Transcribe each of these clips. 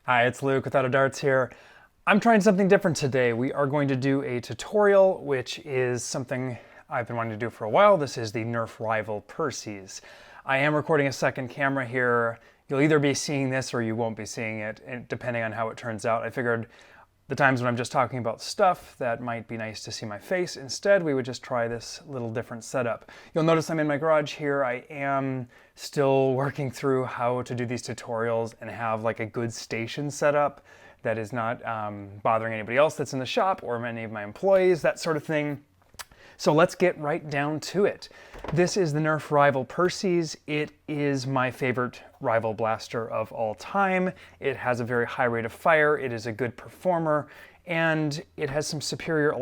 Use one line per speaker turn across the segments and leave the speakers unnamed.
Hi, it's Luke with Auto Darts here. I'm trying something different today. We are going to do a tutorial, which is something I've been wanting to do for a while. This is the Nerf Rival Perses. I am recording a second camera here. You'll either be seeing this or you won't be seeing it, depending on how it turns out. I figured the times when I'm just talking about stuff, that might be nice to see my face. Instead, we would just try this little different setup. You'll notice I'm in my garage here. I am still working through how to do these tutorials and have like a good station setup that is not bothering anybody else that's in the shop or any of my employees, that sort of thing. So let's get right down to it. This is the Nerf Rival Perses. It is my favorite rival blaster of all time. It has a very high rate of fire, it is a good performer, and it has some superior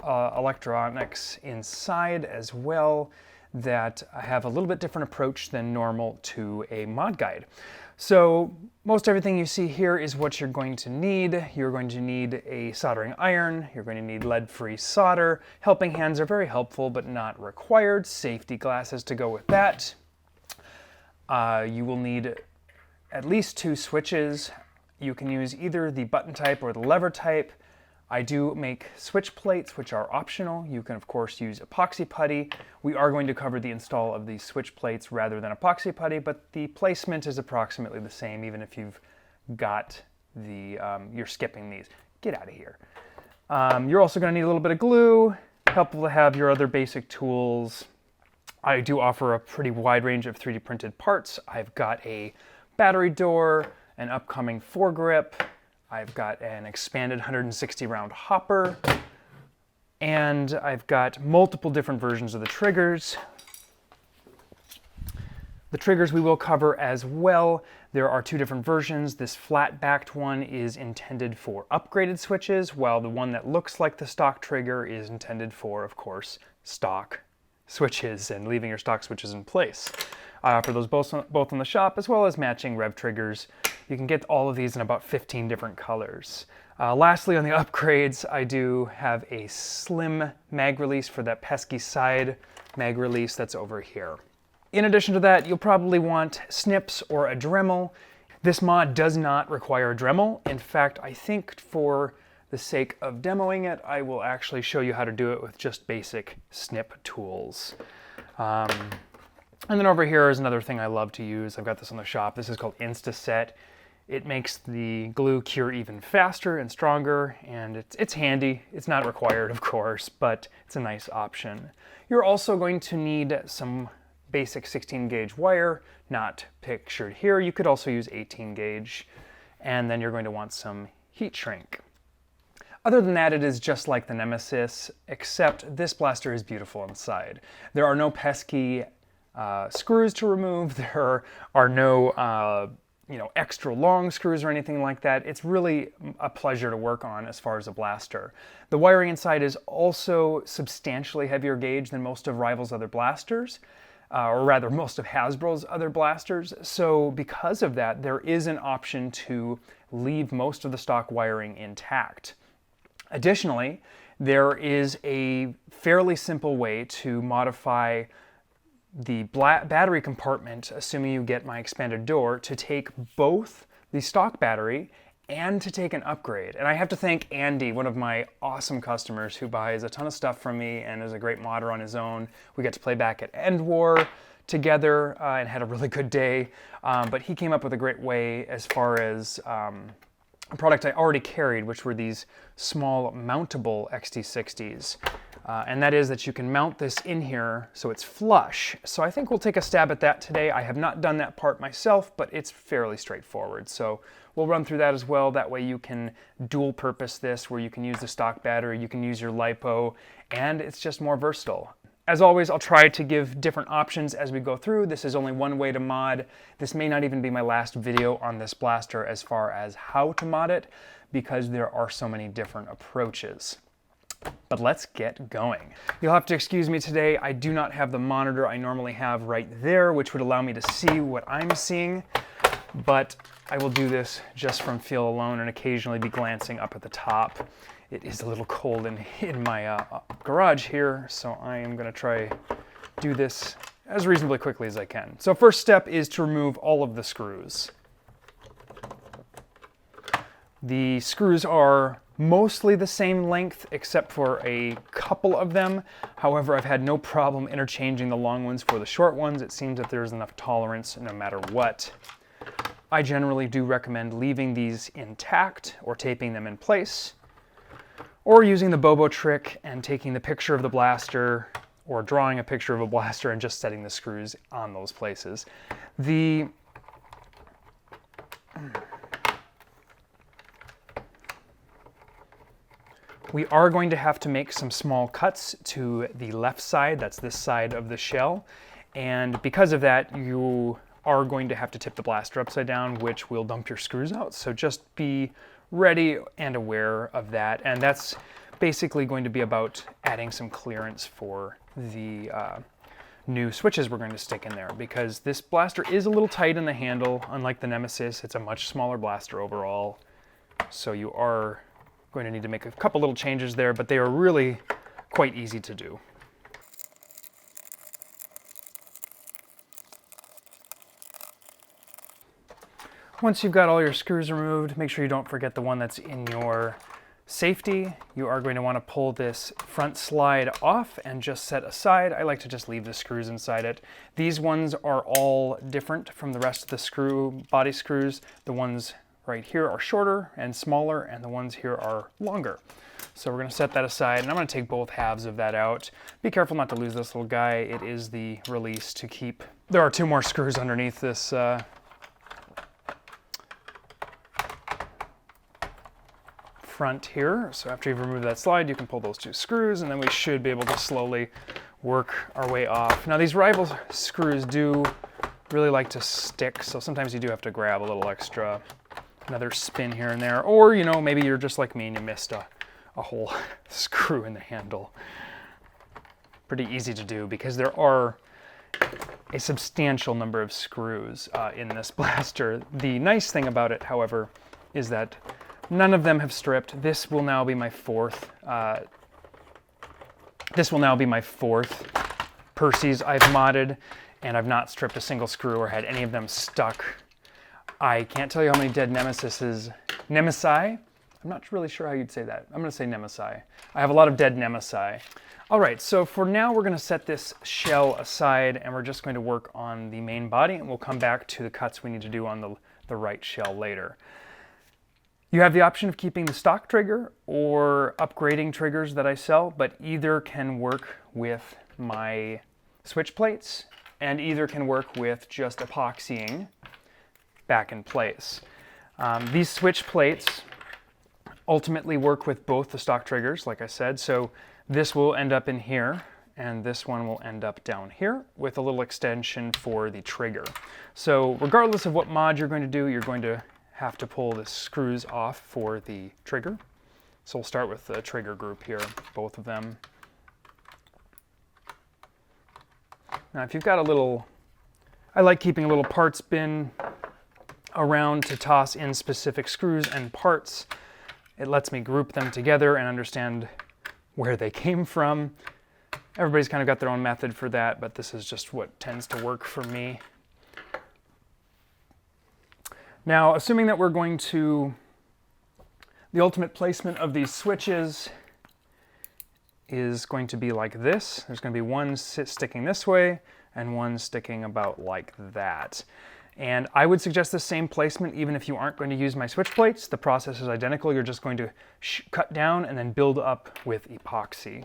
electronics inside as well that have a little bit different approach than normal to a mod guide. So most everything you see here is what you're going to need. You're going to need a soldering iron. You're going to need lead-free solder. Helping hands are very helpful but not required. Safety glasses to go with that. You will need at least 2 switches. You can use either the button type or the lever type. I do make switch plates, which are optional. You can, of course, use epoxy putty. We are going to cover the install of these switch plates rather than epoxy putty, but the placement is approximately the same, even if you've got the, you're skipping these. Get out of here. You're also going to need a little bit of glue. Helpful to have your other basic tools. I do offer a pretty wide range of 3D printed parts. I've got a battery door, an upcoming foregrip, I've got an expanded 160 round hopper, and I've got multiple different versions of the triggers. The triggers we will cover as well. There are 2 different versions. This flat-backed one is intended for upgraded switches, while the one that looks like the stock trigger is intended for, of course, stock switches and leaving your stock switches in place. I offer those both in the shop, as well as matching rev triggers. You can get all of these in about 15 different colors. Lastly, on the upgrades, I do have a slim mag release for that pesky side mag release that's over here. In addition to that, you'll probably want snips or a Dremel. This mod does not require a Dremel. In fact, I think for the sake of demoing it, I will actually show you how to do it with just basic snip tools. And then over here is another thing I love to use. I've got this on the shop. This is called Instaset. It makes the glue cure even faster and stronger, and it's handy. It's not required, of course, but it's a nice option. You're also going to need some basic 16 gauge wire, not pictured here. You could also use 18 gauge, and then you're going to want some heat shrink. Other than that, it is just like the Nemesis, except this blaster is beautiful inside. There are no pesky screws to remove. There are no extra long screws or anything like that. It's really a pleasure to work on as far as a blaster. The wiring inside is also substantially heavier gauge than most of Rival's other blasters, or rather most of Hasbro's other blasters. So because of that, there is an option to leave most of the stock wiring intact. Additionally, there is a fairly simple way to modify the battery compartment, assuming you get my expanded door, to take both the stock battery and to take an upgrade. And I have to thank Andy, one of my awesome customers who buys a ton of stuff from me and is a great modder on his own. We get to play back at End War together and had a really good day. But he came up with a great way as far as a product I already carried, which were these small mountable XT60s. And that is that you can mount this in here so it's flush. So I think we'll take a stab at that today. I have not done that part myself, but it's fairly straightforward. So we'll run through that as well. That way you can dual purpose this, where you can use the stock battery, you can use your LiPo, and it's just more versatile. As always, I'll try to give different options as we go through. This is only one way to mod. This may not even be my last video on this blaster as far as how to mod it, because there are so many different approaches. But let's get going. You'll have to excuse me today. I do not have the monitor I normally have right there, which would allow me to see what I'm seeing, but I will do this just from feel alone and occasionally be glancing up at the top. It is a little cold in my garage here, so I am going to try do this as reasonably quickly as I can. So first step is to remove all of the screws. The screws are mostly the same length except for a couple of them. However, I've had no problem interchanging the long ones for the short ones. It seems that there's enough tolerance no matter what. I generally do recommend leaving these intact or taping them in place, or using the Bobo trick and taking the picture of the blaster or drawing a picture of a blaster and just setting the screws on those places. We are going to have to make some small cuts to the left side, that's this side of the shell, and because of that you are going to have to tip the blaster upside down, which will dump your screws out, so just be ready and aware of that. And that's basically going to be about adding some clearance for the new switches we're going to stick in there, because this blaster is a little tight in the handle. Unlike the Nemesis, it's a much smaller blaster overall, so you are going to need to make a couple little changes there, but they are really quite easy to do. Once you've got all your screws removed, make sure you don't forget the one that's in your safety. You are going to want to pull this front slide off and just set aside. I like to just leave the screws inside it. These ones are all different from the rest of the body screws. The ones right here are shorter and smaller, and the ones here are longer. So we're going to set that aside, and I'm going to take both halves of that out. Be careful not to lose this little guy. It is the release to keep. There are two more screws underneath this front here. So after you've removed that slide, you can pull those two screws, and then we should be able to slowly work our way off. Now these rival screws do really like to stick, so sometimes you do have to grab a little extra, another spin here and there, or you know, maybe you're just like me and you missed a whole screw in the handle. Pretty easy to do because there are a substantial number of screws in this blaster. The nice thing about it, however, is that none of them have stripped. This will now be my fourth. Perses I've modded, and I've not stripped a single screw or had any of them stuck. I can't tell you how many dead Nemesi. I'm not really sure how you'd say that. I'm going to say Nemesi. I have a lot of dead Nemesi. All right, so for now we're going to set this shell aside, and we're just going to work on the main body, and we'll come back to the cuts we need to do on the right shell later. You have the option of keeping the stock trigger or upgrading triggers that I sell, but either can work with my switch plates and either can work with just epoxying back in place. These switch plates ultimately work with both the stock triggers, like I said, so this will end up in here and this one will end up down here with a little extension for the trigger. So regardless of what mod you're going to do, you're going to have to pull the screws off for the trigger. So we'll start with the trigger group here, both of them. Now if you've got a little, I like keeping a little parts bin around to toss in specific screws and parts. It lets me group them together and understand where they came from. Everybody's kind of got their own method for that, but this is just what tends to work for me. Now, assuming that we're going to, the ultimate placement of these switches is going to be like this. There's going to be one sticking this way and one sticking about like that. And I would suggest the same placement even if you aren't going to use my switch plates. The process is identical. You're just going to cut down and then build up with epoxy.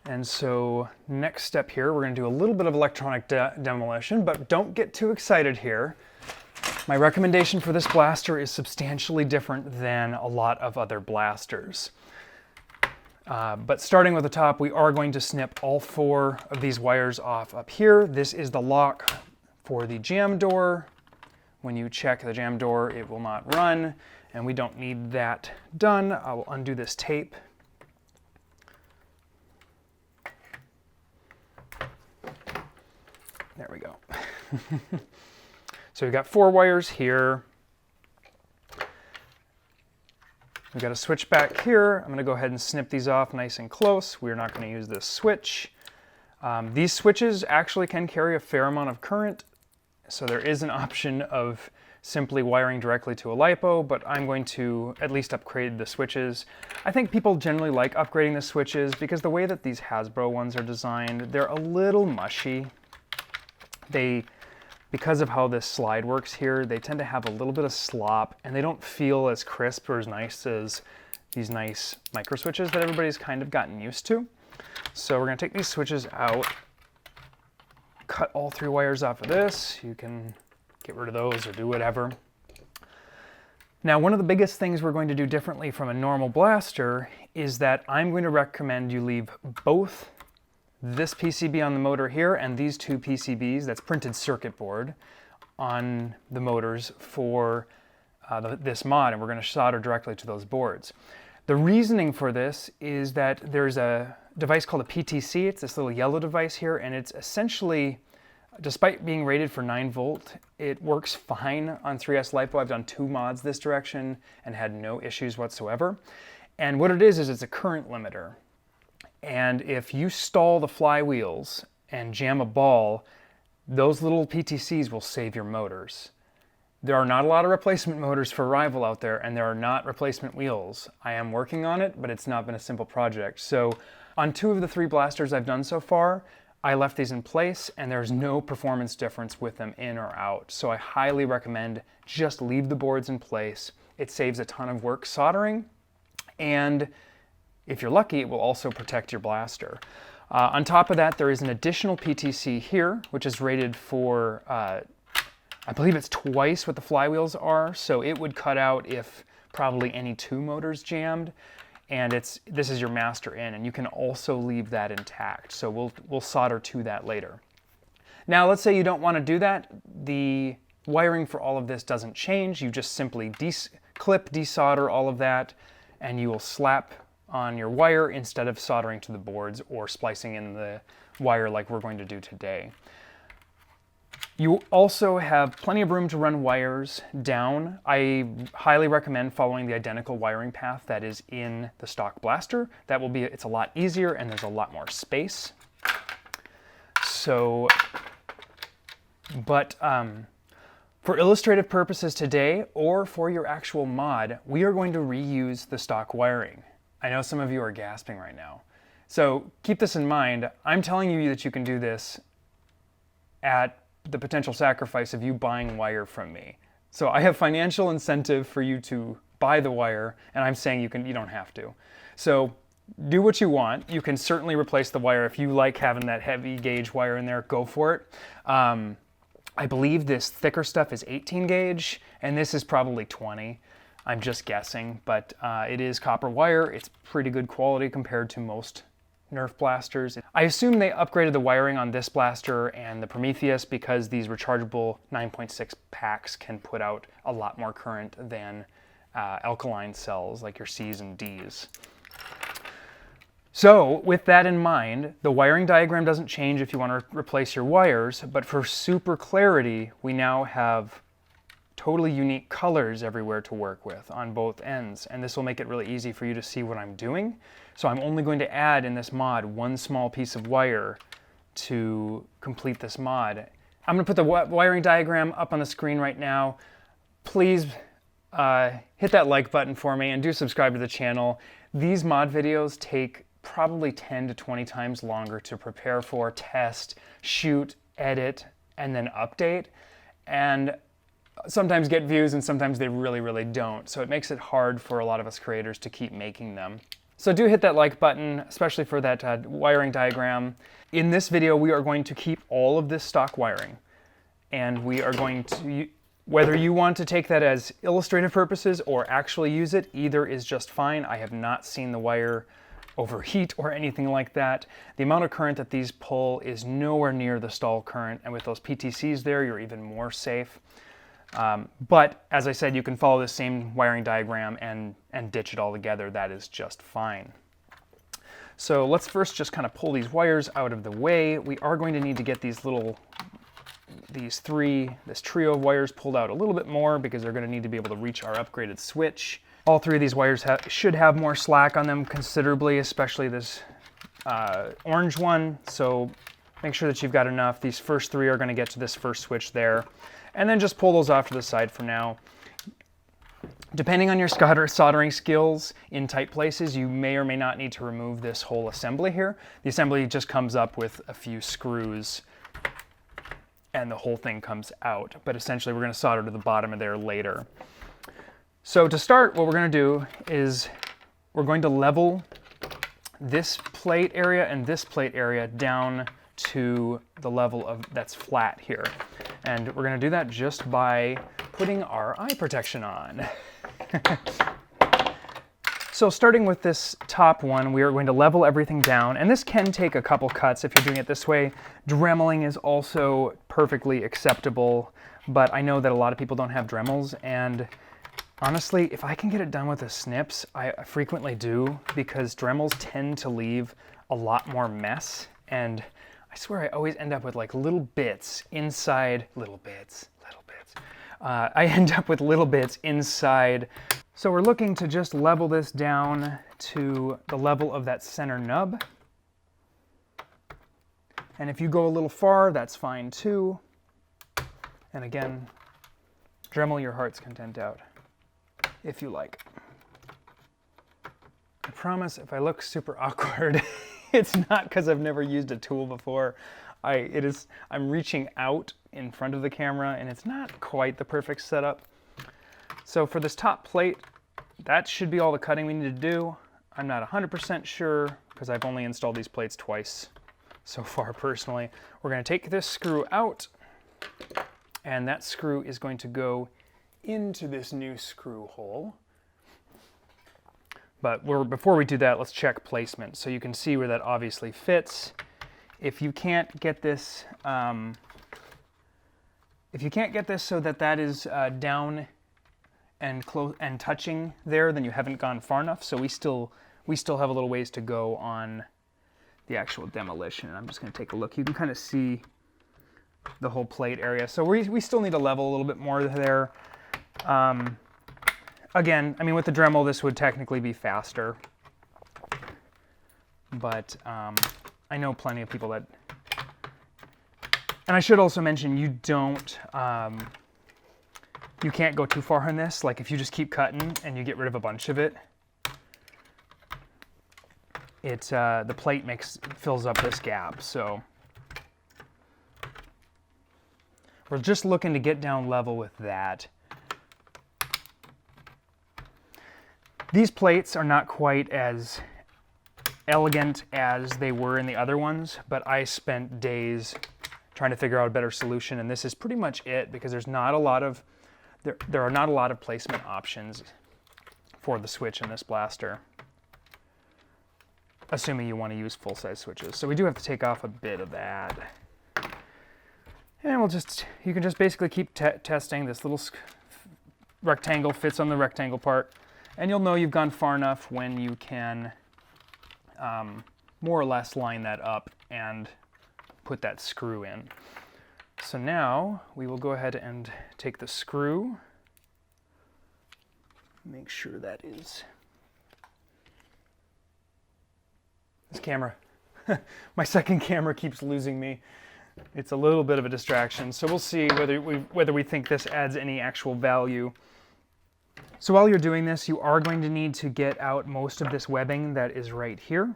And so next step here, we're going to do a little bit of electronic demolition, but don't get too excited here. My recommendation for this blaster is substantially different than a lot of other blasters. But starting with the top, we are going to snip all 4 of these wires off up here. This is the lock for the jam door. When you check the jam door, it will not run, and we don't need that done. I will undo this tape. There we go. So we've got 4 wires here. We've got a switch back here. I'm going to go ahead and snip these off nice and close. We're not going to use this switch. These switches actually can carry a fair amount of current, So there is an option of simply wiring directly to a LiPo, but I'm going to at least upgrade the switches. I think people generally like upgrading the switches because the way that these Hasbro ones are designed, they're a little mushy. Because of how this slide works here, they tend to have a little bit of slop, and they don't feel as crisp or as nice as these nice micro switches that everybody's kind of gotten used to. So we're gonna take these switches out, cut all 3 wires off of this. You can get rid of those or do whatever. Now, one of the biggest things we're going to do differently from a normal blaster is that I'm going to recommend you leave both this PCB on the motor here and these 2 PCBs, that's printed circuit board, on the motors for this mod, and we're going to solder directly to those boards. The reasoning for this is that there's a device called a PTC. It's this little yellow device here, and it's essentially, despite being rated for 9 volt, it works fine on 3S LiPo. I've done 2 mods this direction and had no issues whatsoever. And what it is it's a current limiter. And if you stall the flywheels and jam a ball, those little PTCs will save your motors. There are not a lot of replacement motors for Rival out there, and there are not replacement wheels. I am working on it, but it's not been a simple project. So on 2 of the 3 blasters I've done so far, I left these in place, and there's no performance difference with them in or out. So I highly recommend just leave the boards in place. It saves a ton of work soldering, and if you're lucky, it will also protect your blaster. On top of that, there is an additional PTC here, which is rated for, I believe it's twice what the flywheels are, so it would cut out if probably any 2 motors jammed. And this is your master in, and you can also leave that intact. So we'll solder to that later. Now, let's say you don't want to do that. The wiring for all of this doesn't change. You just simply clip, desolder all of that, and you will slap on your wire instead of soldering to the boards or splicing in the wire like we're going to do today. You also have plenty of room to run wires down. I highly recommend following the identical wiring path that is in the stock blaster. It's a lot easier and there's a lot more space. So, but for illustrative purposes today, or for your actual mod, we are going to reuse the stock wiring. I know some of you are gasping right now. So keep this in mind. I'm telling you that you can do this at the potential sacrifice of you buying wire from me. So I have financial incentive for you to buy the wire, and I'm saying you don't have to. So do what you want. You can certainly replace the wire. If you like having that heavy gauge wire in there, go for it. I believe this thicker stuff is 18 gauge, and this is probably 20. I'm just guessing, but it is copper wire. It's pretty good quality compared to most Nerf blasters. I assume they upgraded the wiring on this blaster and the Prometheus because these rechargeable 9.6 packs can put out a lot more current than alkaline cells like your C's and D's. So with that in mind, the wiring diagram doesn't change if you want to replace your wires, but for super clarity, we now have totally unique colors everywhere to work with on both ends, and this will make it really easy for you to see what I'm doing. So I'm only going to add in this mod 1 small piece of wire to complete this mod. I'm going to put the wiring diagram up on the screen right now. Please hit that like button for me and do subscribe to the channel. These mod videos take probably 10 to 20 times longer to prepare for, test, shoot, edit, and then update. And sometimes get views and sometimes they really, really don't. So it makes it hard for a lot of us creators to keep making them. So do hit that like button, especially for that wiring diagram. In this video, we are going to keep all of this stock wiring. And we are going to, whether you want to take that as illustrative purposes or actually use it, either is just fine. I have not seen the wire overheat or anything like that. The amount of current that these pull is nowhere near the stall current. And with those PTCs there, you're even more safe. But as I said, you can follow the same wiring diagram and ditch it all together. That is just fine. So let's first just kind of pull these wires out of the way. We are going to need to get this trio of wires pulled out a little bit more because they're going to need to be able to reach our upgraded switch. All 3 of these wires should have more slack on them considerably, especially this orange one. So Make sure that you've got enough. These first 3 are going to get to this first switch there. And then just pull those off to the side for now. Depending on your soldering skills in tight places, you may or may not need to remove this whole assembly here. The assembly just comes up with a few screws and the whole thing comes out. But essentially we're going to solder to the bottom of there later. So to start, what we're going to do is we're going to level this plate area and this plate area down to the level of that's flat here. And we're going to do that just by putting our eye protection on. So starting with this top one, we are going to level everything down, and this can take a couple cuts if you're doing it this way. Dremeling is also perfectly acceptable, but I know that a lot of people don't have Dremels, and honestly, if I can get it done with the snips, I frequently do, because Dremels tend to leave a lot more mess, and I swear I always end up with like little bits inside, I end up with little bits inside. So we're looking to just level this down to the level of that center nub. And if you go a little far, that's fine too. And again, Dremel your heart's content out, if you like. I promise if I look super awkward, it's not because I've never used a tool before. I'm reaching out in front of the camera and it's not quite the perfect setup. So for this top plate, that should be all the cutting we need to do. I'm not 100% sure because I've only installed these plates twice so far personally. We're going to take this screw out, and that screw is going to go into this new screw hole. But before we do that, let's check placement. So you can see where that obviously fits. If you can't get this, so that that is down and close and touching there, then you haven't gone far enough. So we still have a little ways to go on the actual demolition. I'm just going to take a look. You can kind of see the whole plate area. So we still need to level a little bit more there. Again, I mean, with the Dremel, this would technically be faster, but I know plenty of people that, and I should also mention, you can't go too far on this. Like if you just keep cutting and you get rid of a bunch of it, the plate fills up this gap. So we're just looking to get down level with that. These plates are not quite as elegant as they were in the other ones, but I spent days trying to figure out a better solution, and this is pretty much it, because there are not a lot of placement options for the switch in this blaster, assuming you want to use full-size switches. So we do have to take off a bit of that. And you can just basically keep testing. This little rectangle fits on the rectangle part, and you'll know you've gone far enough when you can more or less line that up and put that screw in. So now we will go ahead and take the screw, make sure that is, this camera, my second camera keeps losing me. It's a little bit of a distraction, so we'll see whether we think this adds any actual value. So while you're doing this, you are going to need to get out most of this webbing that is right here.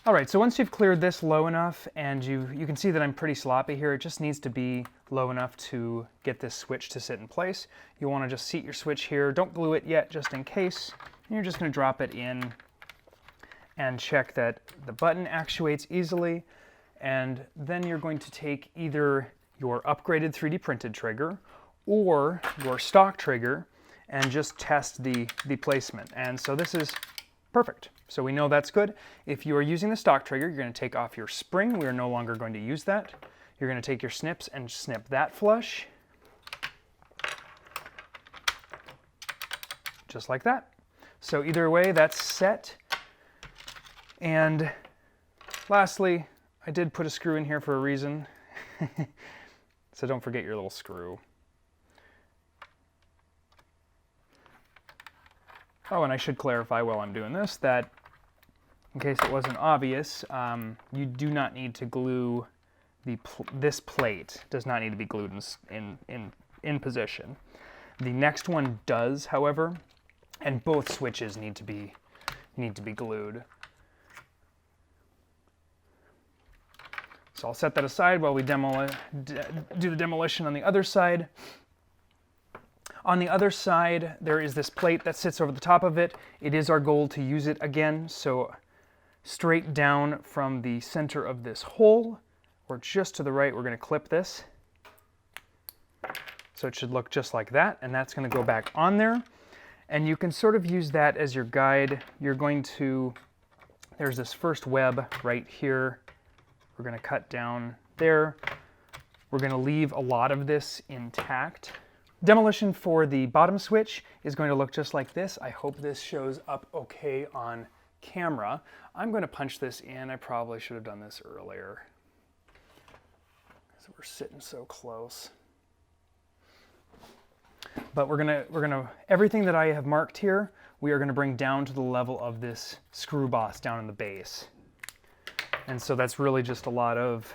All right, so once you've cleared this low enough, and you can see that I'm pretty sloppy here, it just needs to be low enough to get this switch to sit in place. You want to just seat your switch here. Don't glue it yet, just in case. And you're just going to drop it in and check that the button actuates easily. And then you're going to take either your upgraded 3D printed trigger or your stock trigger and just test the placement. And so this is perfect. So we know that's good. If you are using the stock trigger, you're going to take off your spring. We are no longer going to use that. You're going to take your snips and snip that flush. Just like that. So either way, that's set. And lastly, I did put a screw in here for a reason. So don't forget your little screw. Oh, and I should clarify while I'm doing this that, in case it wasn't obvious, you do not need to glue this plate. Does not need to be glued in position. The next one does, however, and both switches need to be glued. So I'll set that aside while we do the demolition on the other side. On the other side, there is this plate that sits over the top of it. It is our goal to use it again, so straight down from the center of this hole, or just to the right, we're going to clip this. So it should look just like that, and that's going to go back on there. And you can sort of use that as your guide. You're going to, there's this first web right here. We're going to cut down there. We're going to leave a lot of this intact. Demolition for the bottom switch is going to look just like this. I hope this shows up okay on camera. I'm going to punch this in. I probably should have done this earlier, because we're sitting so close. But we're gonna everything that I have marked here, we are gonna bring down to the level of this screw boss down in the base. And so that's really just a lot of,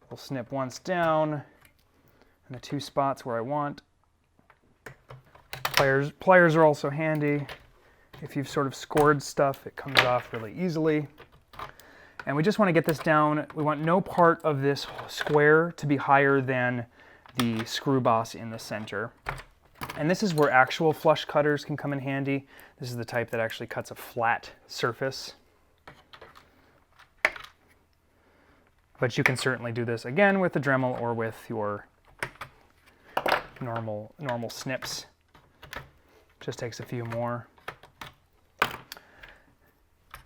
we'll snip once down in the 2 spots where I want. Pliers are also handy. If you've sort of scored stuff, it comes off really easily. And we just want to get this down. We want no part of this square to be higher than the screw boss in the center. And this is where actual flush cutters can come in handy. This is the type that actually cuts a flat surface. But you can certainly do this again with the Dremel or with your normal snips. Just takes a few more.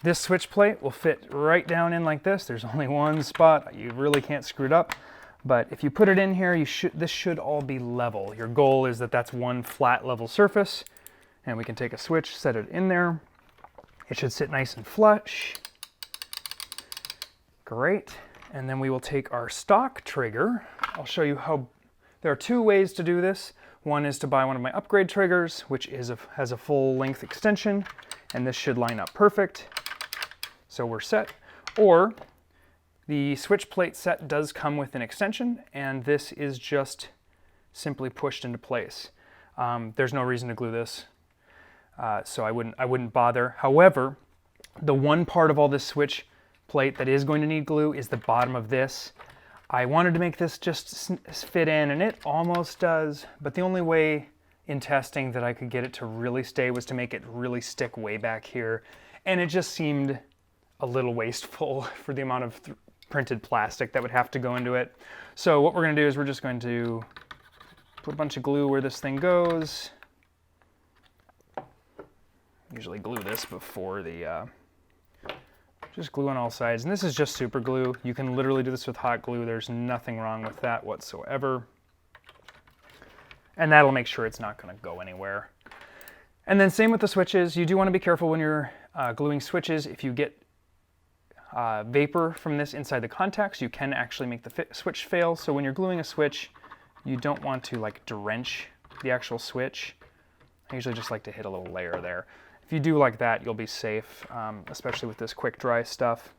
This switch plate will fit right down in like this. There's only one spot. You really can't screw it up. But if you put it in here, this should all be level. Your goal is that that's one flat level surface. And we can take a switch, set it in there. It should sit nice and flush. Great. And then we will take our stock trigger. I'll show you how, there are 2 ways to do this. One is to buy one of my upgrade triggers, which has a full length extension, and this should line up perfect. So we're set. Or the switch plate set does come with an extension, and this is just simply pushed into place. There's no reason to glue this, so I wouldn't bother. However, the one part of all this switch plate that is going to need glue is the bottom of this. I wanted to make this just fit in, and it almost does, but the only way in testing that I could get it to really stay was to make it really stick way back here, and it just seemed a little wasteful for the amount of printed plastic that would have to go into it. So what we're going to do is we're just going to put a bunch of glue where this thing goes. Usually glue this before the just glue on all sides, and this is just super glue. You can literally do this with hot glue. There's nothing wrong with that whatsoever. And that'll make sure it's not going to go anywhere. And then same with the switches. You do want to be careful when you're gluing switches. If you get vapor from this inside the contacts, you can actually make the switch fail. So when you're gluing a switch, you don't want to like drench the actual switch. I usually just like to hit a little layer there. If you do like that, you'll be safe, especially with this quick dry stuff.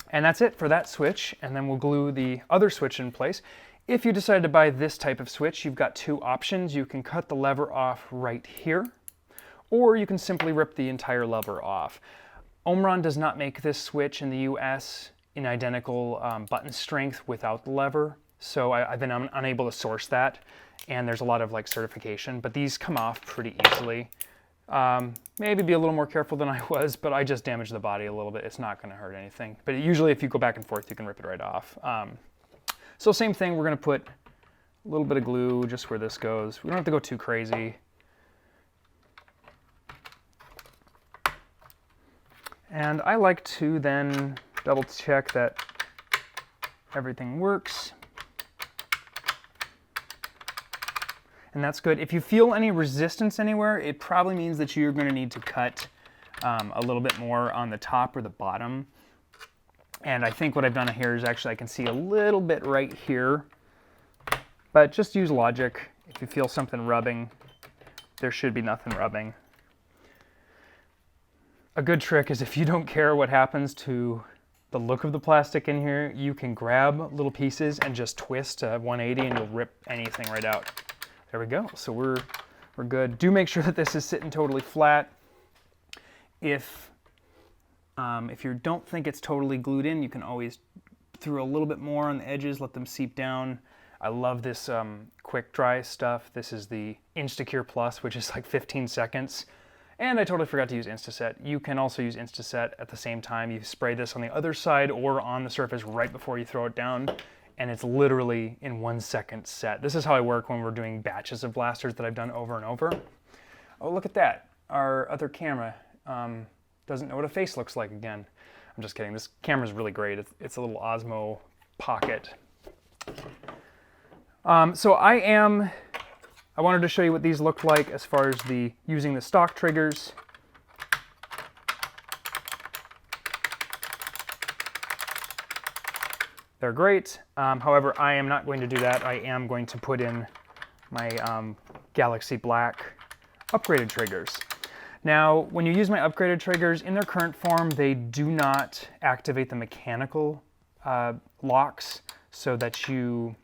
And that's it for that switch, and then we'll glue the other switch in place. If you decide to buy this type of switch, you've got 2 options. You can cut the lever off right here, or you can simply rip the entire lever off. Omron does not make this switch in the US in identical button strength without the lever, so I've been unable to source that, and there's a lot of like certification, but these come off pretty easily. Maybe be a little more careful than I was, but I just damaged the body a little bit. It's not going to hurt anything. But usually if you go back and forth, you can rip it right off. So same thing, we're going to put a little bit of glue just where this goes. We don't have to go too crazy. And I like to then double check that everything works. And that's good. If you feel any resistance anywhere, it probably means that you're going to need to cut a little bit more on the top or the bottom. And I think what I've done here is actually I can see a little bit right here. But just use logic. If you feel something rubbing, there should be nothing rubbing. a good trick is if you don't care what happens to the look of the plastic in here, you can grab little pieces and just twist 180 and you'll rip anything right out. There we go. So we're good. Do make sure that this is sitting totally flat. If you don't think it's totally glued in, you can always throw a little bit more on the edges, let them seep down. I love this quick dry stuff. This is the Instacure Plus, which is like 15 seconds. And I totally forgot to use Instaset. You can also use Instaset at the same time. You spray this on the other side or on the surface right before you throw it down, and it's literally in 1 second set. This is how I work when we're doing batches of blasters that I've done over and over. Oh, look at that. Our other camera doesn't know what a face looks like again. I'm just kidding. This camera's really great. It's a little Osmo Pocket. I wanted to show you what these look like as far as using the stock triggers. They're great. However, I am not going to do that. I am going to put in my Galaxy Black upgraded triggers. Now, when you use my upgraded triggers, in their current form, they do not activate the mechanical locks, so that you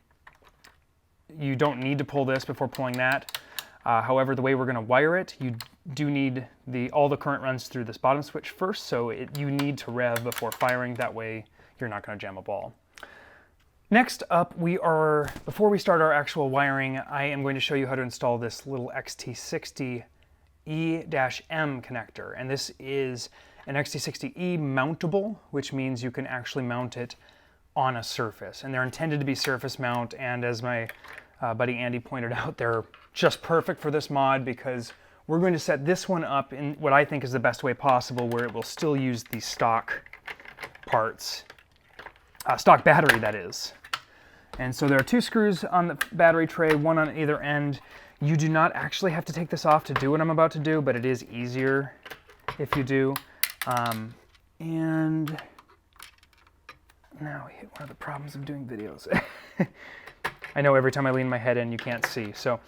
don't need to pull this before pulling that. However, the way we're going to wire it, you do need all the current runs through this bottom switch first, so you need to rev before firing. That way, you're not going to jam a ball. Next up, before we start our actual wiring, I am going to show you how to install this little XT60 E-M connector. And this is an XT60E mountable, which means you can actually mount it on a surface. And they're intended to be surface mount, and as my buddy Andy pointed out, they're just perfect for this mod because we're going to set this one up in what I think is the best way possible, where it will still use the stock parts, stock battery that is. And so there are 2 screws on the battery tray, one on either end. You do not actually have to take this off to do what I'm about to do, but it is easier if you do. And now we hit one of the problems of doing videos. I know every time I lean my head in, you can't see. So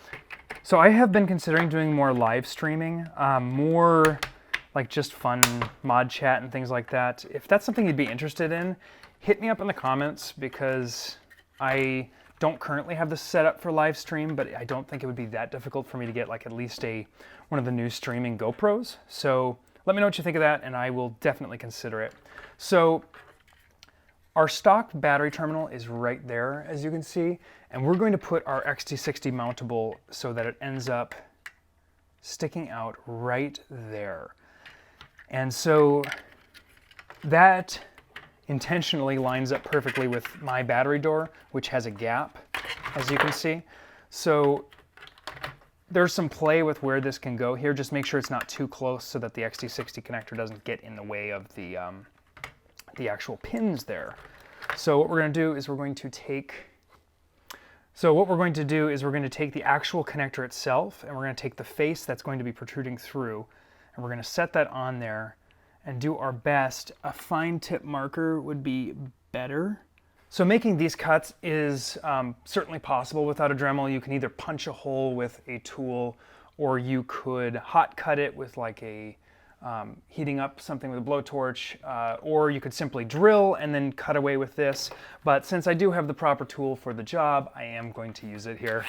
I have been considering doing more live streaming, more like just fun mod chat and things like that. If that's something you'd be interested in, hit me up in the comments, because I don't currently have this set up for live stream, but I don't think it would be that difficult for me to get like at least one of the new streaming GoPros. So let me know what you think of that, and I will definitely consider it. So our stock battery terminal is right there, as you can see, and we're going to put our XT60 mountable so that it ends up sticking out right there. And so that intentionally lines up perfectly with my battery door, which has a gap, as you can see. So there's some play with where this can go here. Just make sure it's not too close so that the XT60 connector doesn't get in the way of the actual pins there. So what we're going to do is we're going to take the actual connector itself, and we're going to take the face that's going to be protruding through, and we're going to set that on there and do our best. A fine tip marker would be better. So making these cuts is certainly possible without a Dremel. You can either punch a hole with a tool, or you could hot cut it with like heating up something with a blowtorch, or you could simply drill and then cut away with this. But since I do have the proper tool for the job, I am going to use it here.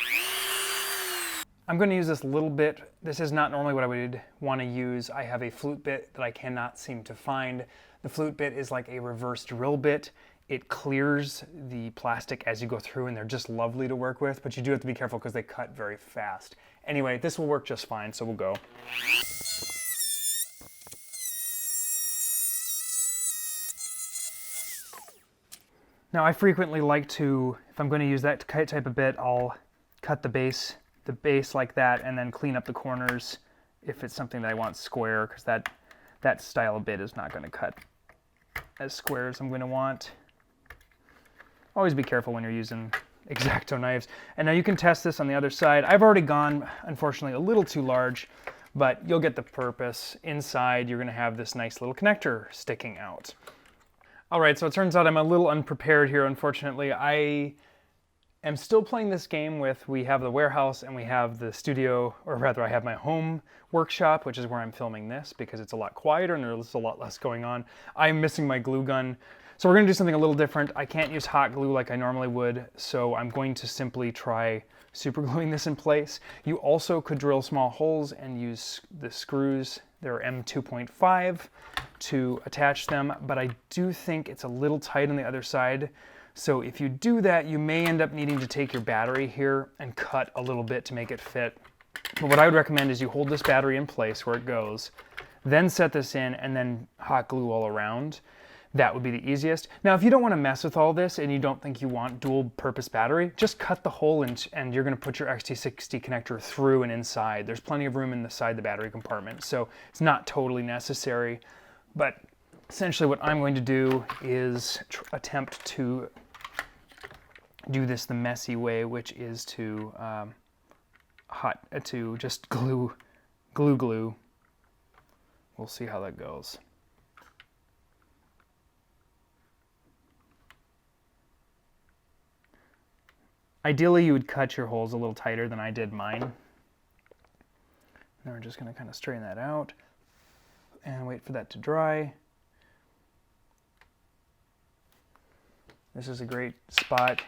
I'm going to use this little bit. This is not normally what I would want to use. I have a flute bit that I cannot seem to find. The flute bit is like a reverse drill bit. It clears the plastic as you go through, and they're just lovely to work with, but you do have to be careful because they cut very fast. Anyway, this will work just fine, so we'll go. Now, I frequently like to, if I'm going to use that type of bit, I'll cut the base like that, and then clean up the corners if it's something that I want square, because that style of bit is not going to cut as square as I'm going to want. Always be careful when you're using X-Acto knives. And now you can test this on the other side. I've already gone, unfortunately, a little too large, but you'll get the purpose. Inside, you're going to have this nice little connector sticking out. All right, so it turns out I'm a little unprepared here, unfortunately. I am still playing this game with, we have the warehouse and we have the studio, or rather I have my home workshop, which is where I'm filming this because it's a lot quieter and there's a lot less going on. I'm missing my glue gun. So we're gonna do something a little different. I can't use hot glue like I normally would, so I'm going to simply try super gluing this in place. You also could drill small holes and use the screws. They're M2.5 to attach them, but I do think it's a little tight on the other side. So if you do that, you may end up needing to take your battery here and cut a little bit to make it fit. But what I would recommend is you hold this battery in place where it goes, then set this in and then hot glue all around. That would be the easiest. Now, if you don't want to mess with all this and you don't think you want dual purpose battery, just cut the hole and you're going to put your XT60 connector through and inside. There's plenty of room inside the battery compartment, so it's not totally necessary. But essentially what I'm going to do is attempt to do this the messy way, which is to just glue. We'll see how that goes. Ideally, you would cut your holes a little tighter than I did mine. Then we're just going to kind of straighten that out and wait for that to dry. This is a great spot.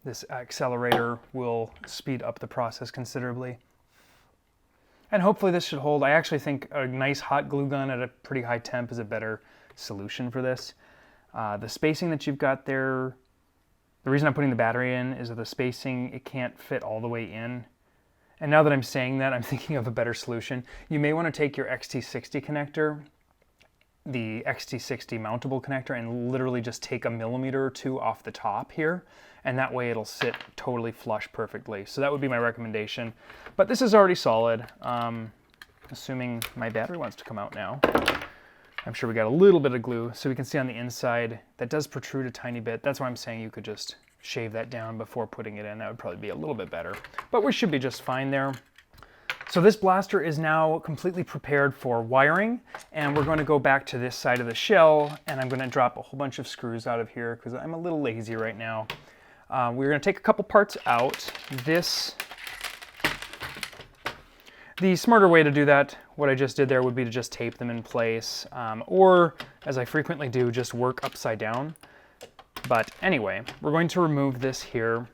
This accelerator will speed up the process considerably. And hopefully this should hold. I actually think a nice hot glue gun at a pretty high temp is a better solution for this. The spacing that you've got there, the reason I'm putting the battery in is that the spacing, it can't fit all the way in. And now that I'm saying that, I'm thinking of a better solution. You may want to take your XT60 connector, the XT60 mountable connector, and literally just take a millimeter or two off the top here, and that way it'll sit totally flush perfectly. So that would be my recommendation. But this is already solid, assuming my battery wants to come out now. I'm sure we got a little bit of glue, so we can see on the inside that does protrude a tiny bit. That's why I'm saying you could just shave that down before putting it in. That would probably be a little bit better, but we should be just fine there. So this blaster is now completely prepared for wiring, and we're going to go back to this side of the shell, and I'm going to drop a whole bunch of screws out of here because I'm a little lazy right now. We're going to take a couple parts out. The smarter way to do that, what I just did there, would be to just tape them in place, or, as I frequently do, just work upside down. But anyway, we're going to remove this here.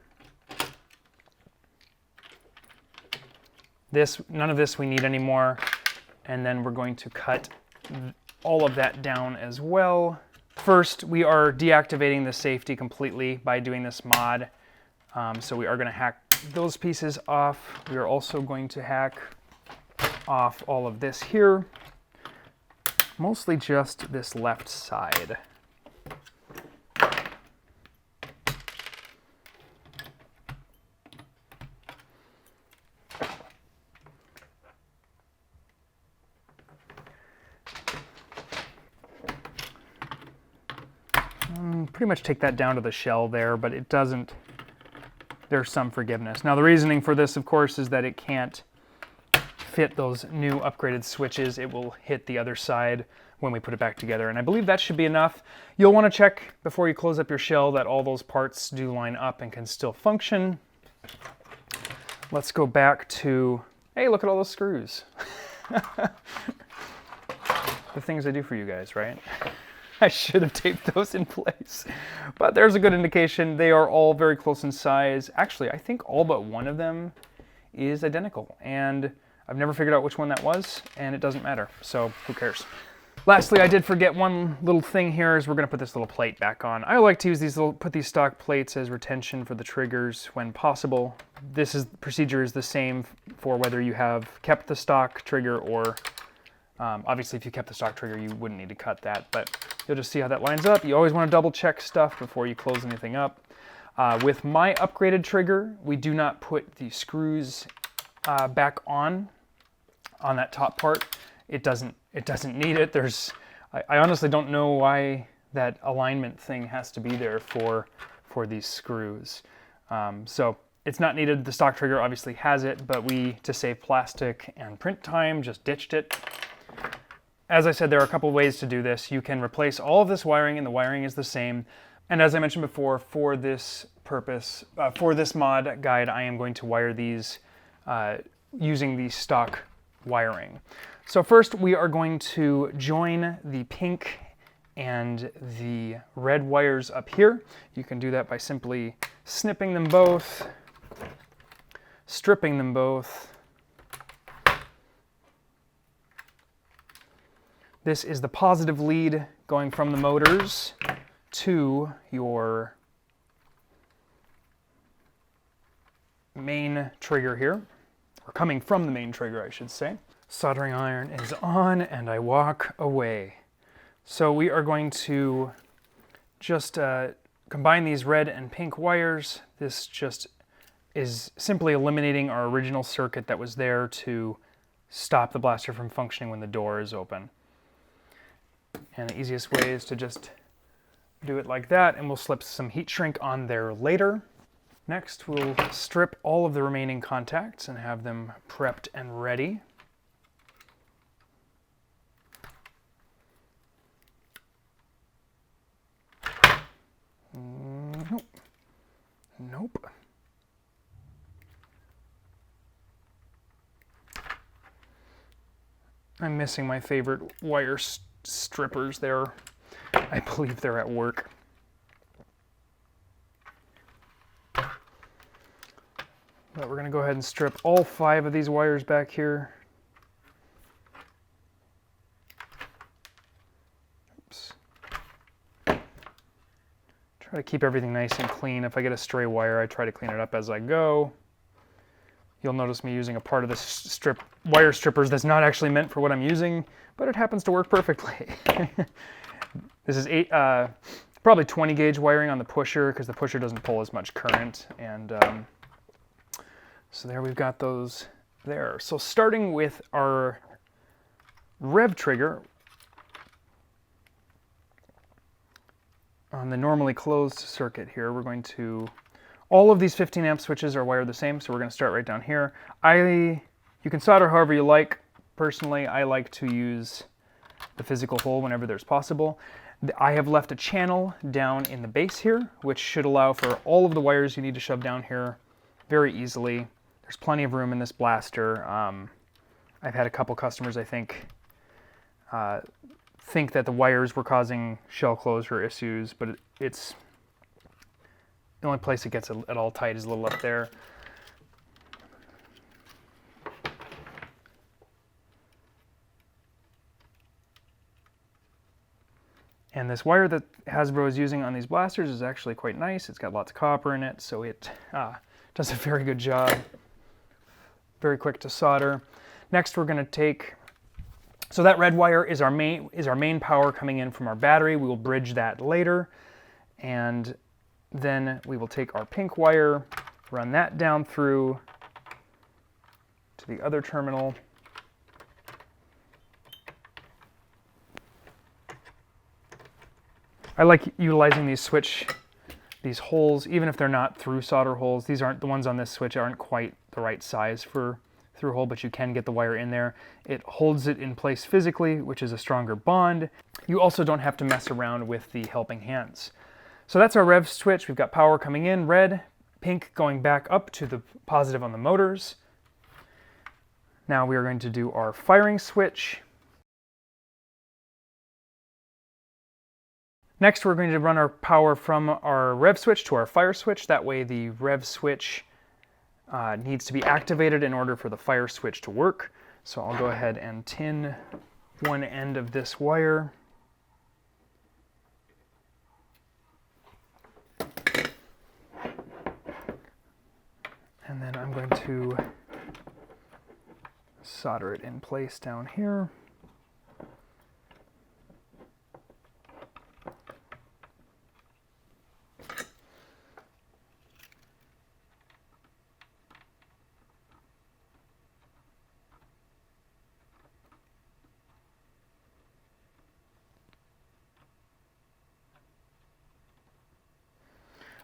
None of this we need anymore, and then we're going to cut all of that down as well. First, we are deactivating the safety completely by doing this mod, so we are going to hack those pieces off. We are also going to hack off all of this here, mostly just this left side. Pretty much take that down to the shell there, but it doesn't, there's some forgiveness. Now the reasoning for this, of course, is that it can't fit those new upgraded switches. It will hit the other side when we put it back together, and I believe that should be enough. You'll want to check before you close up your shell that all those parts do line up and can still function. Let's go back to, hey, look at all those screws. The things I do for you guys, right? I should have taped those in place, but there's a good indication. They are all very close in size. Actually, I think all but one of them is identical, and I've never figured out which one that was, and it doesn't matter, so who cares? Lastly, I did forget one little thing here is we're going to put this little plate back on. I like to use put these stock plates as retention for the triggers when possible. Procedure is the same for whether you have kept the stock trigger or obviously if you kept the stock trigger you wouldn't need to cut that, but you'll just see how that lines up. You always want to double check stuff before you close anything up. With my upgraded trigger, we do not put the screws back on that top part. It doesn't need it. I honestly don't know why that alignment thing has to be there for these screws. So it's not needed. The stock trigger obviously has it, but we, to save plastic and print time, just ditched it. As I said, there are a couple ways to do this. You can replace all of this wiring, and the wiring is the same. And as I mentioned before, for this purpose, for this mod guide, I am going to wire these using the stock wiring. So first we are going to join the pink and the red wires up here. You can do that by simply snipping them both, stripping them both. This is the positive lead going from the motors to your main trigger here, or coming from the main trigger, I should say. Soldering iron is on, and I walk away. So we are going to just combine these red and pink wires. This just is simply eliminating our original circuit that was there to stop the blaster from functioning when the door is open. And the easiest way is to just do it like that, and we'll slip some heat shrink on there later. Next, we'll strip all of the remaining contacts and have them prepped and ready. Nope. Nope. I'm missing my favorite wire strippers there. I believe they're at work. But we're going to go ahead and strip all 5 of these wires back here. Oops. Try to keep everything nice and clean. If I get a stray wire, I try to clean it up as I go. You'll notice me using a part of this wire strippers that's not actually meant for what I'm using, but it happens to work perfectly. This is probably 20 gauge wiring on the pusher, because the pusher doesn't pull as much current. And so there we've got those there. So starting with our rev trigger on the normally closed circuit here, we're going to, all of these 15 amp switches are wired the same, so we're going to start right down here. You can solder however you like. Personally, I like to use the physical hole whenever there's possible. I have left a channel down in the base here, which should allow for all of the wires you need to shove down here very easily. There's plenty of room in this blaster. I've had a couple customers, I think that the wires were causing shell closure issues, but it's the only place it gets at all tight is a little up there. And this wire that Hasbro is using on these blasters is actually quite nice. It's got lots of copper in it, so it does a very good job. Very quick to solder. Next, we're going to take, so that red wire is our main power coming in from our battery. We will bridge that later. And then we will take our pink wire, run that down through to the other terminal. I like utilizing these holes, even if they're not through solder holes. These aren't, the ones on this switch aren't quite the right size for through hole, but you can get the wire in there. It holds it in place physically, which is a stronger bond. You also don't have to mess around with the helping hands. So that's our rev switch. We've got power coming in, red, pink going back up to the positive on the motors. Now we are going to do our firing switch. Next, we're going to run our power from our rev switch to our fire switch. That way the rev switch needs to be activated in order for the fire switch to work. So I'll go ahead and tin one end of this wire. And then I'm going to solder it in place down here.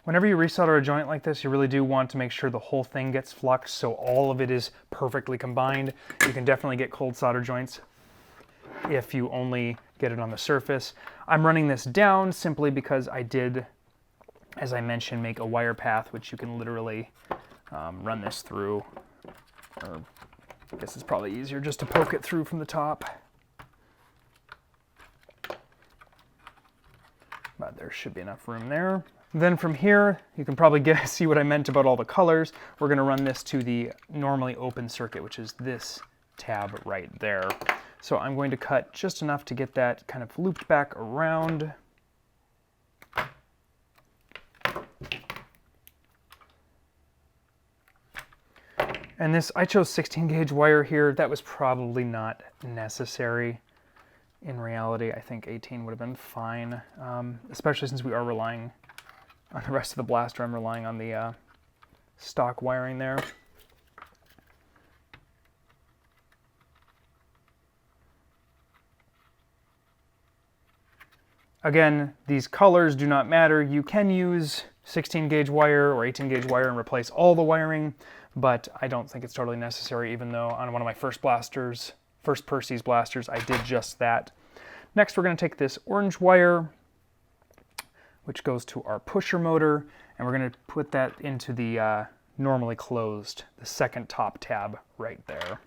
Whenever you resolder a joint like this, you really do want to make sure the whole thing gets fluxed so all of it is perfectly combined. You can definitely get cold solder joints if you only get it on the surface. I'm running this down simply because I did as I mentioned, make a wire path, which you can literally run this through, or I guess it's probably easier just to poke it through from the top. But there should be enough room there. Then from here, you can probably see what I meant about all the colors. We're going to run this to the normally open circuit, which is this tab right there. So I'm going to cut just enough to get that kind of looped back around. And this, I chose 16 gauge wire here. That was probably not necessary. In reality, I think 18 would have been fine, especially since we are relying on the rest of the blaster. I'm relying on the stock wiring there. Again, these colors do not matter. You can use 16 gauge wire or 18 gauge wire and replace all the wiring, but I don't think it's totally necessary, even though on one of my first Perses blasters, I did just that. Next, we're going to take this orange wire, which goes to our pusher motor, and we're going to put that into the normally closed, the second top tab right there.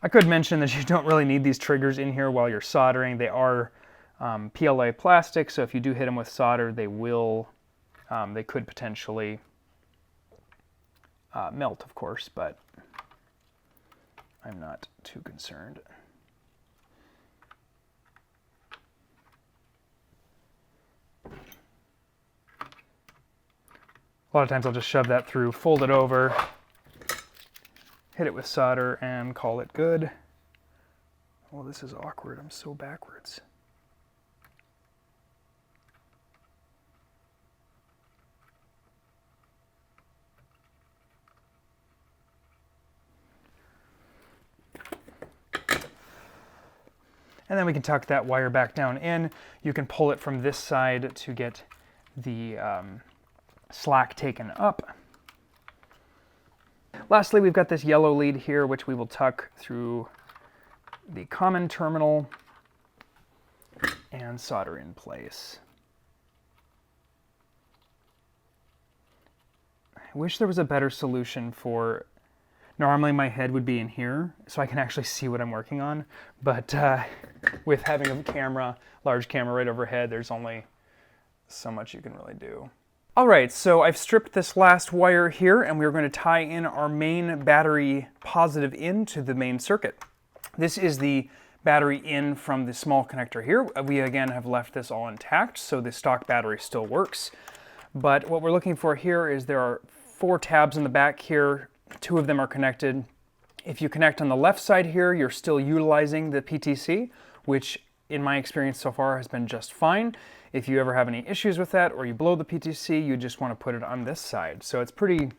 I could mention that you don't really need these triggers in here while you're soldering. They are PLA plastic, so if you do hit them with solder, they will, they could potentially melt, of course, but I'm not too concerned. A lot of times I'll just shove that through, fold it over, hit it with solder, and call it good. Oh, this is awkward. I'm so backwards. And then we can tuck that wire back down in. You can pull it from this side to get the slack taken up. Lastly, we've got this yellow lead here, which we will tuck through the common terminal and solder in place. I wish there was a better solution for, normally my head would be in here, so I can actually see what I'm working on, but with having a camera, large camera right overhead, there's only so much you can really do. All right, so I've stripped this last wire here, and we're going to tie in our main battery positive in to the main circuit. This is the battery in from the small connector here. We again have left this all intact, so the stock battery still works. But what we're looking for here is there are 4 tabs in the back here. 2 of them are connected. If you connect on the left side here, you're still utilizing the PTC, which in my experience so far has been just fine. If you ever have any issues with that or you blow the PTC, you just want to put it on this side. So it's pretty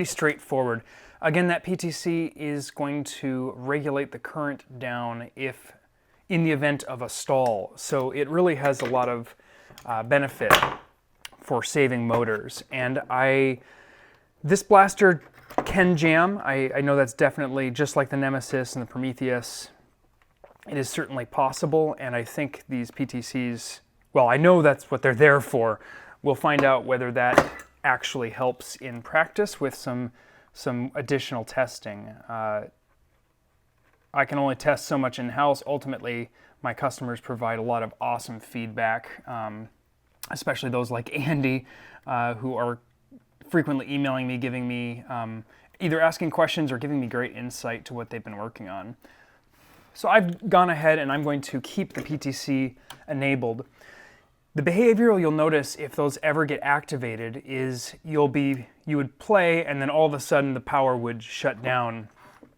straightforward. Again, that PTC is going to regulate the current down if in the event of a stall. So it really has a lot of benefit for saving motors. And this blaster can jam. I know that's definitely, just like the Nemesis and the Prometheus, it is certainly possible, and I think these PTCs, well, I know that's what they're there for. We'll find out whether that actually helps in practice with some additional testing. I can only test so much in-house. Ultimately, my customers provide a lot of awesome feedback, especially those like Andy, who are frequently emailing me, giving me, either asking questions or giving me great insight to what they've been working on. So I've gone ahead and I'm going to keep the PTC enabled. The behavioral you'll notice if those ever get activated is you would play and then all of a sudden the power would shut down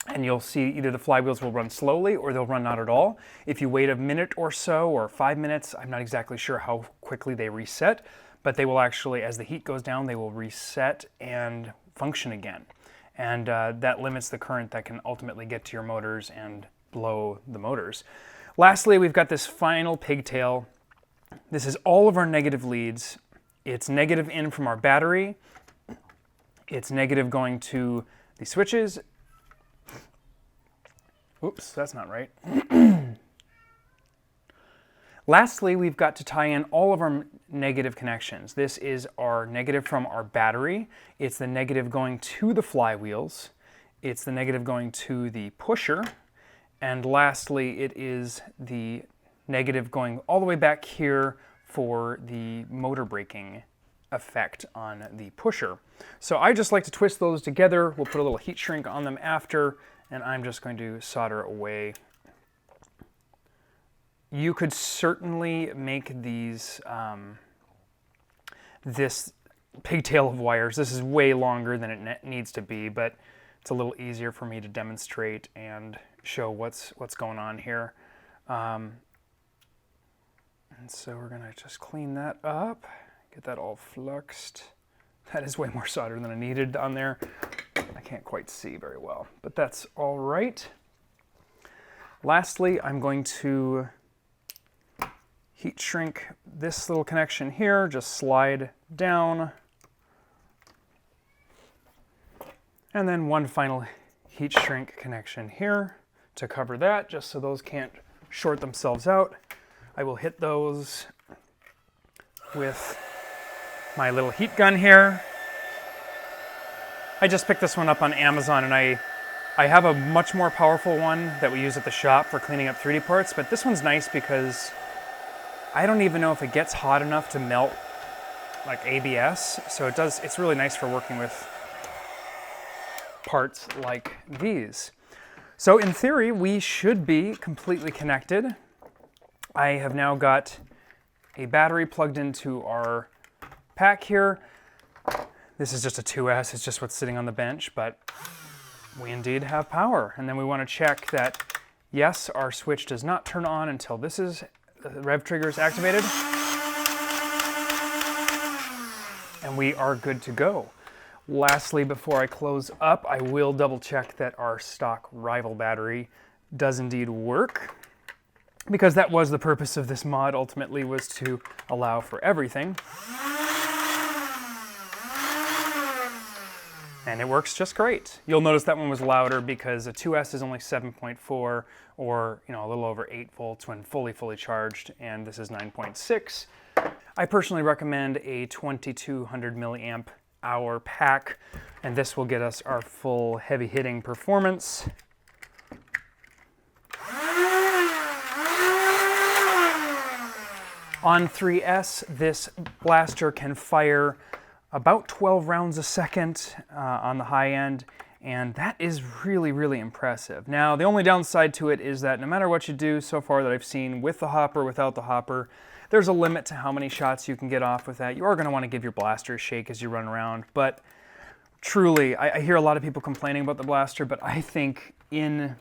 and you'll see either the flywheels will run slowly or they'll run not at all. If you wait a minute or so or 5 minutes, I'm not exactly sure how quickly they reset, but they will actually, as the heat goes down, they will reset and function again. And that limits the current that can ultimately get to your motors and blow the motors. Lastly, we've got this final pigtail. This is all of our negative leads. It's negative in from our battery. It's negative going to the switches. Oops, that's not right. Lastly, we've got to tie in all of our negative connections. This is our negative from our battery. It's the negative going to the flywheels. It's the negative going to the pusher. And lastly, it is the negative going all the way back here for the motor braking effect on the pusher. So I just like to twist those together. We'll put a little heat shrink on them after, and I'm just going to solder away. You could certainly make these, this pigtail of wires. This is way longer than it needs to be, but it's a little easier for me to demonstrate and show what's going on here. And so we're gonna just clean that up, get that all fluxed. That is way more solder than I needed on there. I can't quite see very well, but that's all right. Lastly, I'm going to heat shrink this little connection here, just slide down. And then one final heat shrink connection here to cover that, just so those can't short themselves out. I will hit those with my little heat gun here. I just picked this one up on Amazon, and I have a much more powerful one that we use at the shop for cleaning up 3D parts, but this one's nice because I don't even know if it gets hot enough to melt like ABS, so it's really nice for working with parts like these. So in theory, we should be completely connected. I have now got a battery plugged into our pack here. This is just a 2S, it's just what's sitting on the bench, but we indeed have power. And then we want to check that, yes, our switch does not turn on until the rev trigger is activated. And we are good to go. Lastly, before I close up, I will double check that our stock Rival battery does indeed work, because that was the purpose of this mod, ultimately, was to allow for everything. And it works just great. You'll notice that one was louder because a 2S is only 7.4 or a little over 8 volts when fully charged, and this is 9.6. I personally recommend a 2200 milliamp hour pack, and this will get us our full heavy hitting performance. On 3S, this blaster can fire about 12 rounds a second on the high end, and that is really impressive. Now, the only downside to it is that no matter what you do so far that I've seen with the hopper, without the hopper, there's a limit to how many shots you can get off with that. You are going to want to give your blaster a shake as you run around, but truly, I hear a lot of people complaining about the blaster, but I think in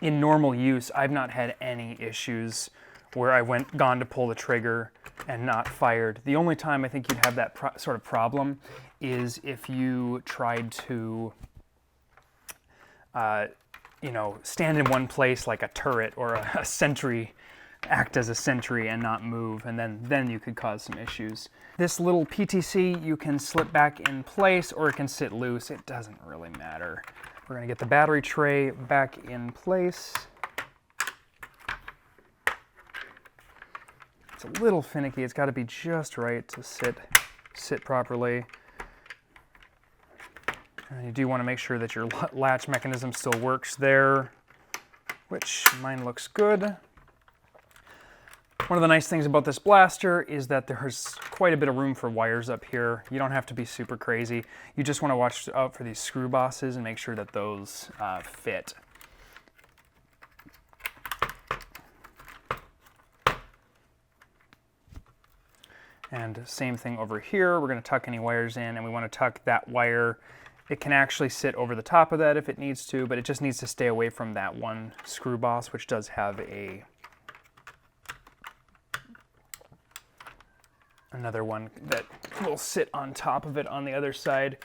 normal use, I've not had any issues where I gone to pull the trigger and not fired. The only time I think you'd have that sort of problem is if you tried to, stand in one place like a turret or a sentry, act as a sentry and not move, and then you could cause some issues. This little PTC, you can slip back in place or it can sit loose. It doesn't really matter. We're gonna get the battery tray back in place. It's a little finicky. It's got to be just right to sit properly. And you do want to make sure that your latch mechanism still works there, which mine looks good. One of the nice things about this blaster is that there's quite a bit of room for wires up here. You don't have to be super crazy. You just want to watch out for these screw bosses and make sure that those fit. And same thing over here. We're going to tuck any wires in, and we want to tuck that wire. It can actually sit over the top of that if it needs to, but it just needs to stay away from that one screw boss, which does have another one that will sit on top of it on the other side.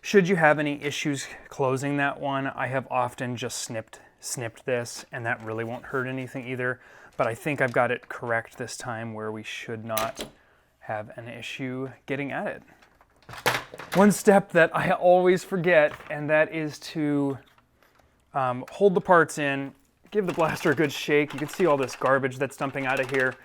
Should you have any issues closing that one, I have often just snipped this, and that really won't hurt anything either. But I think I've got it correct this time where we should not have an issue getting at it. One step that I always forget, and that is to hold the parts in, give the blaster a good shake. You can see all this garbage that's dumping out of here.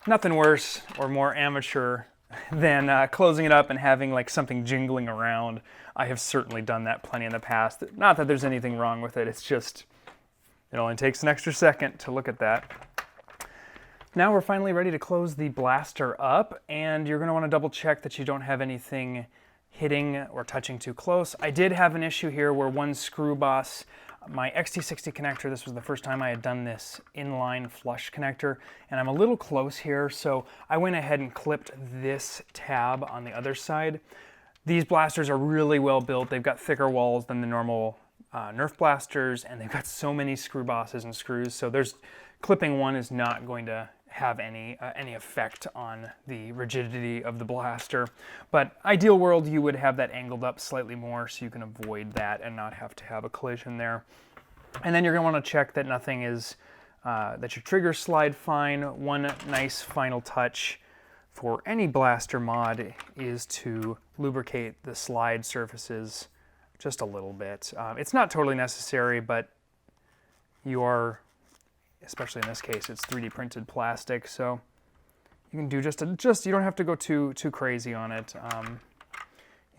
Nothing worse or more amateur than closing it up and having like something jingling around. I have certainly done that plenty in the past. Not that there's anything wrong with it, it's just, it only takes an extra second to look at that. Now we're finally ready to close the blaster up, and you're going to want to double check that you don't have anything hitting or touching too close. I did have an issue here where one screw boss, my XT60 connector, this was the first time I had done this inline flush connector, and I'm a little close here, so I went ahead and clipped this tab on the other side. These blasters are really well built. They've got thicker walls than the normal Nerf blasters, and they've got so many screw bosses and screws, so clipping one is not going to have any effect on the rigidity of the blaster. But ideal world, you would have that angled up slightly more so you can avoid that and not have to have a collision there. And then you're going to want to check that nothing is, that your triggers slide fine. One nice final touch for any blaster mod is to lubricate the slide surfaces just a little bit. It's not totally necessary, but you are, especially in this case, it's 3D printed plastic, so you can do you don't have to go too crazy on it.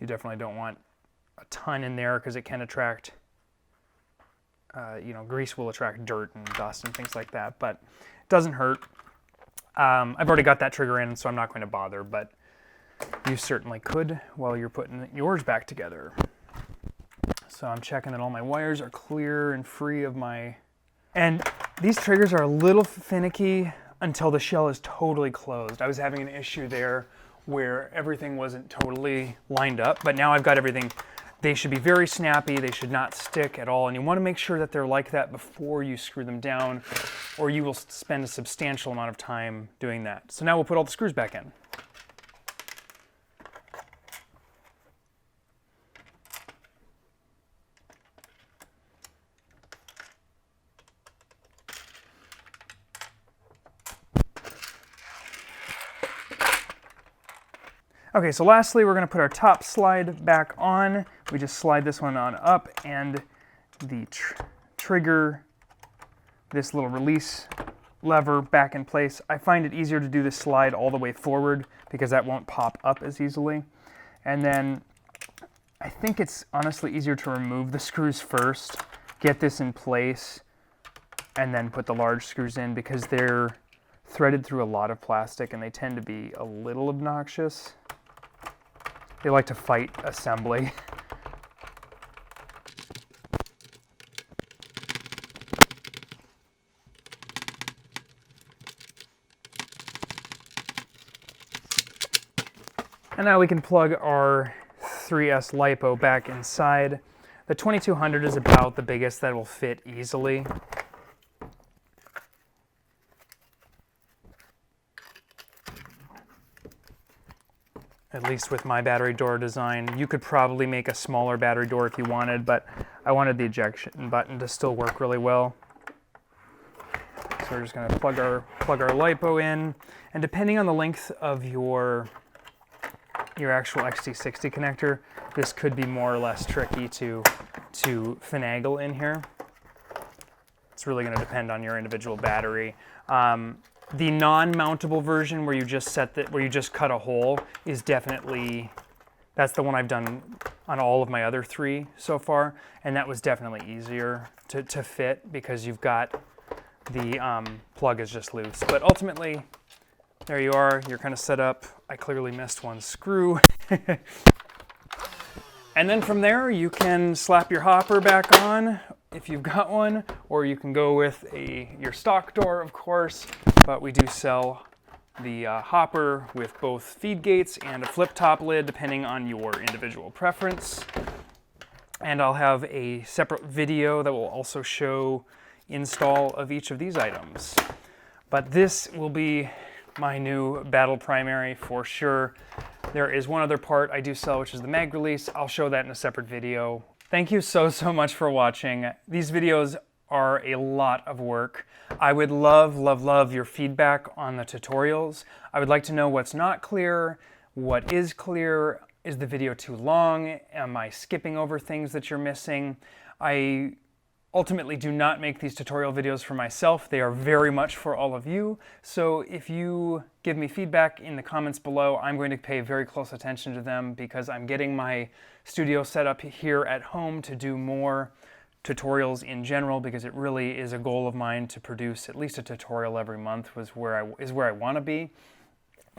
You definitely don't want a ton in there because it can attract, grease will attract dirt and dust and things like that, but it doesn't hurt. I've already got that trigger in, so I'm not going to bother, but you certainly could while you're putting yours back together. So I'm checking that all my wires are clear and free of my... And these triggers are a little finicky until the shell is totally closed. I was having an issue there where everything wasn't totally lined up, but now I've got everything. They should be very snappy, they should not stick at all, and you want to make sure that they're like that before you screw them down, or you will spend a substantial amount of time doing that. So now we'll put all the screws back in. Okay, so lastly, we're going to put our top slide back on. We just slide this one on up, and the trigger, this little release lever back in place. I find it easier to do this slide all the way forward because that won't pop up as easily. And then I think it's honestly easier to remove the screws first, get this in place, and then put the large screws in because they're threaded through a lot of plastic and they tend to be a little obnoxious. They like to fight assembly. And now we can plug our 3S LiPo back inside. The 2200 is about the biggest that will fit easily. At least with my battery door design. You could probably make a smaller battery door if you wanted, but I wanted the ejection button to still work really well. So we're just going to plug our LiPo in, and depending on the length of your actual XT60 connector, this could be more or less tricky to finagle in here. It's really going to depend on your individual battery. The non-mountable version where you just cut a hole is definitely, that's the one I've done on all of my other three so far, and that was definitely easier to fit because you've got the plug is just loose. But ultimately, there you are, you're kind of set up. I clearly missed one screw. And then from there, you can slap your hopper back on if you've got one, or you can go with your stock door, of course. But we do sell the hopper with both feed gates and a flip-top lid, depending on your individual preference. And I'll have a separate video that will also show install of each of these items. But this will be my new battle primary for sure. There is one other part I do sell, which is the mag release. I'll show that in a separate video. Thank you so much for watching. These videos are a lot of work. I would love your feedback on the tutorials. I would like to know what's not clear, what is clear. Is the video too long? Am I skipping over things that you're missing? I ultimately do not make these tutorial videos for myself. They are very much for all of you. So if you give me feedback in the comments below, I'm going to pay very close attention to them because I'm getting my studio set up here at home to do more tutorials in general, because it really is a goal of mine to produce at least a tutorial every month is where I want to be.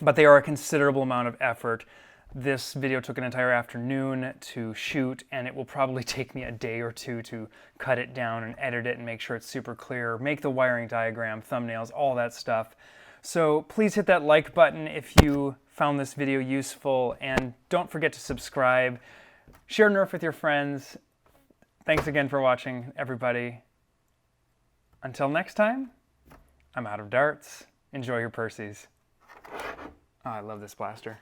But they are a considerable amount of effort. This video took an entire afternoon to shoot, and it will probably take me a day or two to cut it down and edit it and make sure it's super clear, make the wiring diagram, thumbnails, all that stuff. So please hit that like button if you found this video useful, and don't forget to subscribe. Share Nerf with your friends. Thanks again for watching, everybody. Until next time, I'm out of darts. Enjoy your Perses. Oh, I love this blaster.